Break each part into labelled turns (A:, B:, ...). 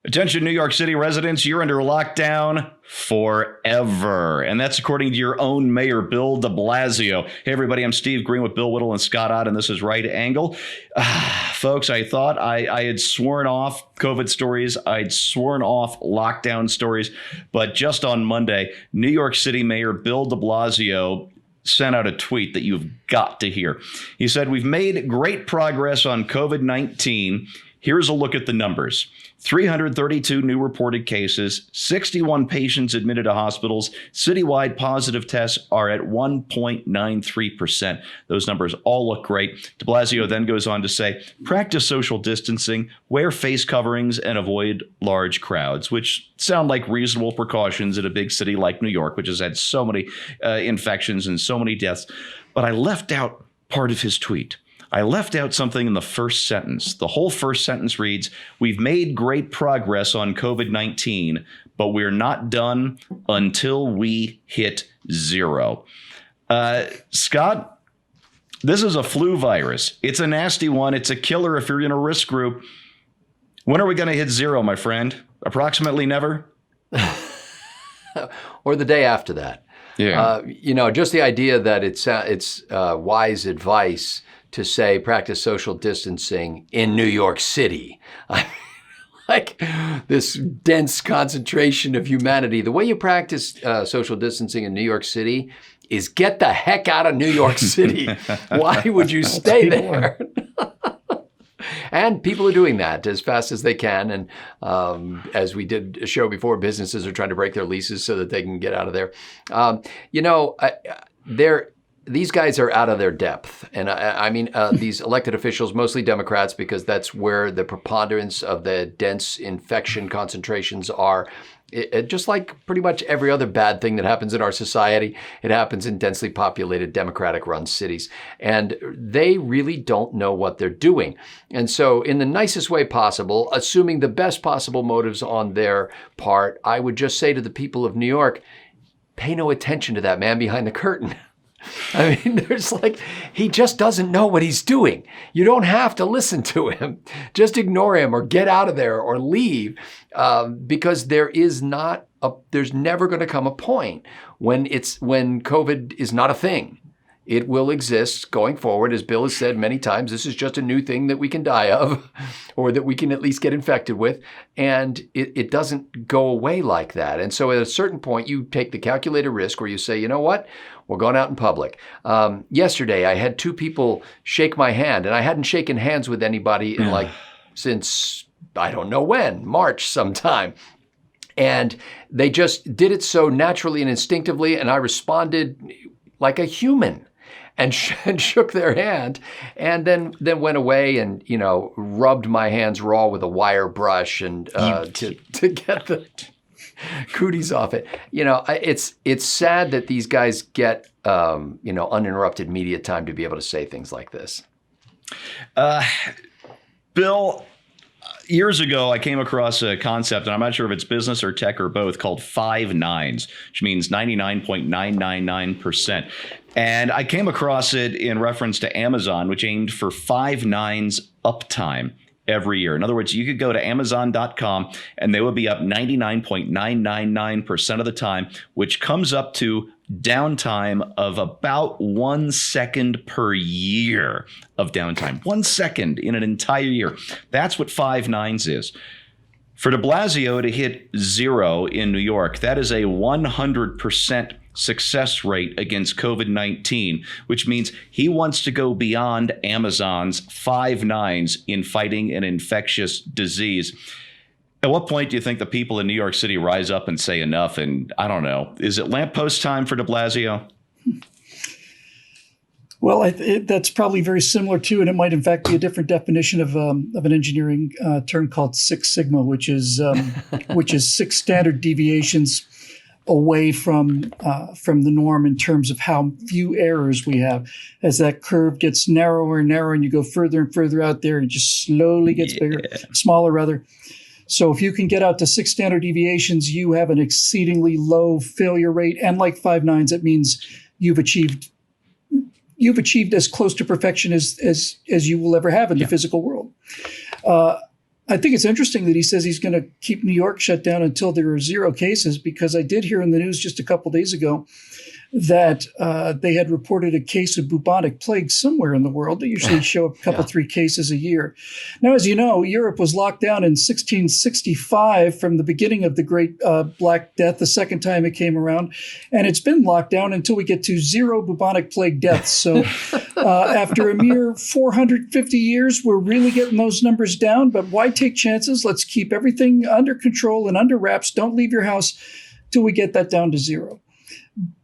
A: Attention, New York City residents, you're under lockdown forever. And that's according to your own mayor, Bill de Blasio. Hey, everybody, I'm Steve Green with Bill Whittle and Scott Ott, and this is Right Angle. Folks, I thought I had sworn off COVID stories. I'd sworn off lockdown stories. But just on Monday, New York City Mayor Bill de Blasio sent out a tweet that you've got to hear. He said, "We've made great progress on COVID-19. Here's a look at the numbers. 332 new reported cases, 61 patients admitted to hospitals. Citywide positive tests are at 1.93%. Those numbers all look great." De Blasio then goes on to say, "Practice social distancing, wear face coverings, and avoid large crowds," which sound like reasonable precautions in a big city like New York, which has had so many infections and so many deaths. But I left out part of his tweet. I left out something in the first sentence. The whole first sentence reads, "We've made great progress on COVID-19, but we're not done until we hit zero." Scott, this is a flu virus. It's a nasty one. It's a killer if you're in a risk group. When are we going to hit zero, my friend? Approximately never?
B: Or the day after that.
A: Yeah.
B: Just the idea that it's wise advice to say practice social distancing in New York City. Like this dense concentration of humanity. The way you practice social distancing in New York City is get the heck out of New York City. Why would you stay there? And people are doing that as fast as they can. And as we did a show before, businesses are trying to break their leases so that they can get out of there. These guys are out of their depth. And I mean, these elected officials, mostly Democrats, because that's where the preponderance of the dense infection concentrations are. Just like pretty much every other bad thing that happens in our society, it happens in densely populated Democratic-run cities. And they really don't know what they're doing. And so in the nicest way possible, assuming the best possible motives on their part, I would just say to the people of New York, pay no attention to that man behind the curtain. I mean, he just doesn't know what he's doing. You don't have to listen to him. Just ignore him or get out of there or leave, because there's never going to come a point when COVID is not a thing. It will exist going forward. As Bill has said many times, this is just a new thing that we can die of or that we can at least get infected with. And it doesn't go away like that. And so at a certain point, you take the calculated risk where you say, you know what? We're going out in public. Yesterday, I had two people shake my hand, and I hadn't shaken hands with anybody in since I don't know when, March sometime. And they just did it so naturally and instinctively, and I responded like a human. And shook their hand, and then went away and rubbed my hands raw with a wire brush and to get the cooties off it. It's sad that these guys get uninterrupted media time to be able to say things like this.
A: Bill, years ago, I came across a concept, and I'm not sure if it's business or tech or both, called 5 nines, which means 99.999%. And I came across it in reference to Amazon, which aimed for 5 nines uptime every year. In other words, you could go to Amazon.com and they would be up 99.999% of the time, which comes up to downtime of about 1 second per year of downtime. 1 second in an entire year. That's what 5 nines is. For de Blasio to hit zero in New York, that is a 100% success rate against COVID-19, which means he wants to go beyond Amazon's 5 nines in fighting an infectious disease. At what point do you think the people in New York City rise up and say enough? And I don't know, is it lamppost time for de Blasio?
C: Well, that's probably very similar to, and it might in fact be a different definition of an engineering term called Six Sigma, which is 6 standard deviations away from the norm in terms of how few errors we have. As that curve gets narrower and narrower, and you go further and further out there, it just slowly gets bigger, smaller rather. So if you can get out to 6 standard deviations, you have an exceedingly low failure rate, and like 5 nines, that means you've achieved as close to perfection as you will ever have in the physical world. I think it's interesting that he says he's going to keep New York shut down until there are 0 cases, because I did hear in the news just a couple days ago that they had reported a case of bubonic plague somewhere in the world. They usually show a couple, 3 cases a year. Now, as you know, Europe was locked down in 1665 from the beginning of the Great Black Death, the second time it came around. And it's been locked down until we get to 0 bubonic plague deaths. So after a mere 450 years, we're really getting those numbers down. But why take chances? Let's keep everything under control and under wraps. Don't leave your house till we get that down to 0.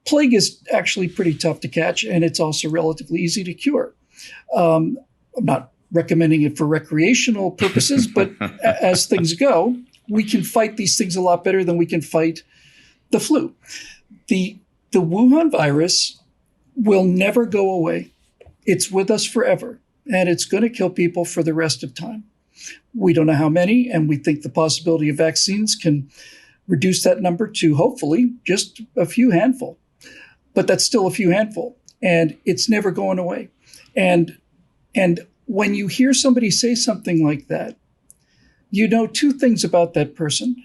C: Plague is actually pretty tough to catch, and it's also relatively easy to cure. I'm not recommending it for recreational purposes, but as things go, we can fight these things a lot better than we can fight the flu. The Wuhan virus will never go away. It's with us forever, and it's going to kill people for the rest of time. We don't know how many, and we think the possibility of vaccines can reduce that number to hopefully just a few handful. But that's still a few handful, and it's never going away. And when you hear somebody say something like that, you know 2 things about that person.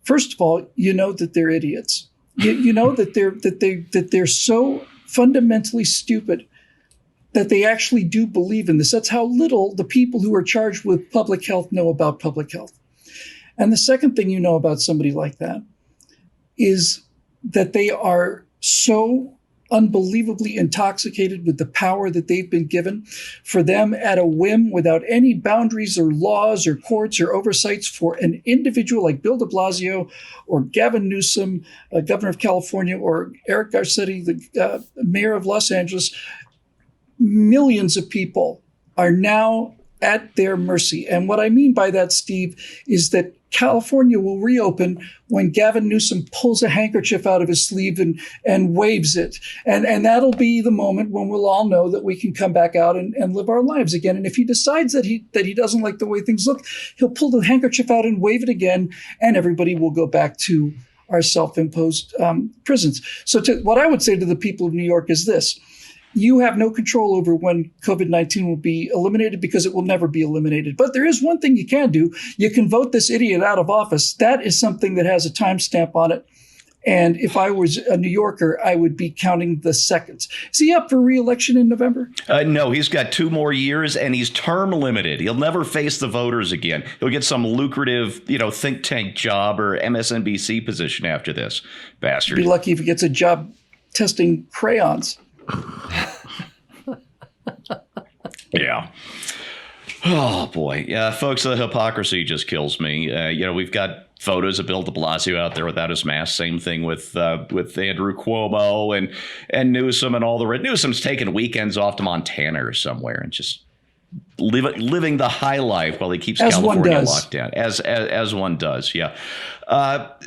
C: First of all, you know that they're idiots. You know that they're so fundamentally stupid that they actually do believe in this. That's how little the people who are charged with public health know about public health. And the second thing you know about somebody like that is that they are so unbelievably intoxicated with the power that they've been given. For them, at a whim, without any boundaries or laws or courts or oversights, for an individual like Bill de Blasio or Gavin Newsom, governor of California, or Eric Garcetti, the mayor of Los Angeles, millions of people are now at their mercy. And what I mean by that, Steve, is that California will reopen when Gavin Newsom pulls a handkerchief out of his sleeve and waves it. And that'll be the moment when we'll all know that we can come back out and live our lives again. And if he decides that he doesn't like the way things look, he'll pull the handkerchief out and wave it again, and everybody will go back to our self-imposed prisons. So what I would say to the people of New York is this: you have no control over when COVID-19 will be eliminated, because it will never be eliminated. But there is one thing you can do. You can vote this idiot out of office. That is something that has a timestamp on it. And if I was a New Yorker, I would be counting the seconds. Is he up for re-election in November?
A: No, he's got 2 more years, and he's term limited. He'll never face the voters again. He'll get some lucrative, think tank job or MSNBC position after this. Bastard.
C: Be lucky if he gets a job testing crayons.
A: Yeah. Oh, boy. Yeah, folks, the hypocrisy just kills me. We've got photos of Bill de Blasio out there without his mask. Same thing with Andrew Cuomo and Newsom and all the rest. Newsom's taking weekends off to Montana or somewhere and just living the high life while he keeps California locked down. As one does, yeah.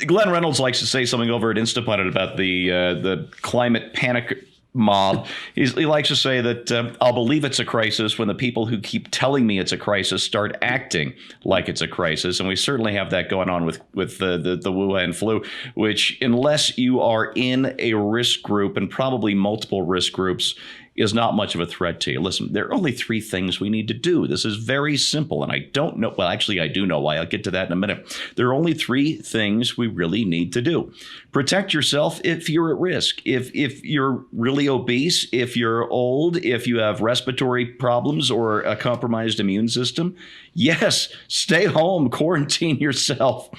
A: Glenn Reynolds likes to say something over at Instapundit about the climate panic mob. He likes to say that I'll believe it's a crisis when the people who keep telling me it's a crisis start acting like it's a crisis. And we certainly have that going on with the Wuhan flu, which, unless you are in a risk group, and probably multiple risk groups, is not much of a threat to you. Listen, there are only 3 things we need to do. This is very simple, and I don't know. Well, actually, I do know why. I'll get to that in a minute. There are only 3 things we really need to do. Protect yourself if you're at risk. If you're really obese, if you're old, if you have respiratory problems or a compromised immune system, yes, stay home, quarantine yourself.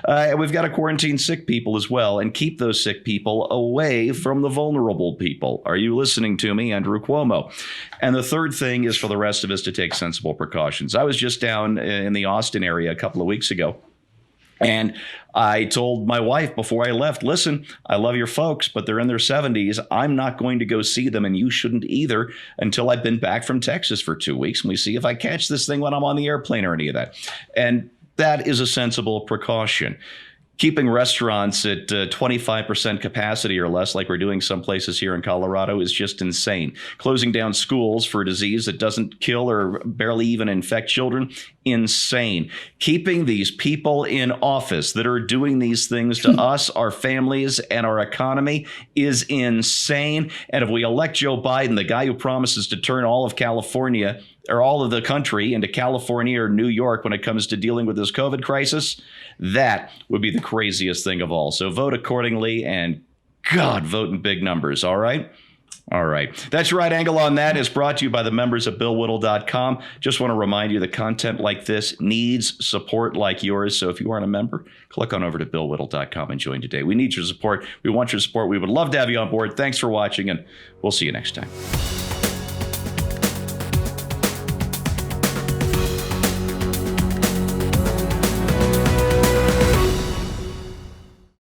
A: We've got to quarantine sick people as well, and keep those sick people away from the vulnerable people. Are you listening to me, Andrew Cuomo? And the third thing is for the rest of us to take sensible precautions. I was just down in the Austin area a couple of weeks ago, and I told my wife before I left, listen, I love your folks, but they're in their 70s. I'm not going to go see them, and you shouldn't either, until I've been back from Texas for 2 weeks, and we see if I catch this thing when I'm on the airplane or any of that. And that is a sensible precaution. Keeping restaurants at 25% capacity or less, like we're doing some places here in Colorado, is just insane. Closing down schools for a disease that doesn't kill or barely even infect children, insane. Keeping these people in office that are doing these things to us, our families, and our economy is insane. And if we elect Joe Biden, the guy who promises to turn all of California or all of the country into California or New York when it comes to dealing with this COVID crisis, that would be the craziest thing of all. So vote accordingly, and God, vote in big numbers. All right. All right. That's your right angle on that is brought to you by the members of BillWhittle.com. Just want to remind you that content like this needs support like yours. So if you aren't a member, click on over to BillWhittle.com and join today. We need your support. We want your support. We would love to have you on board. Thanks for watching, and we'll see you next time.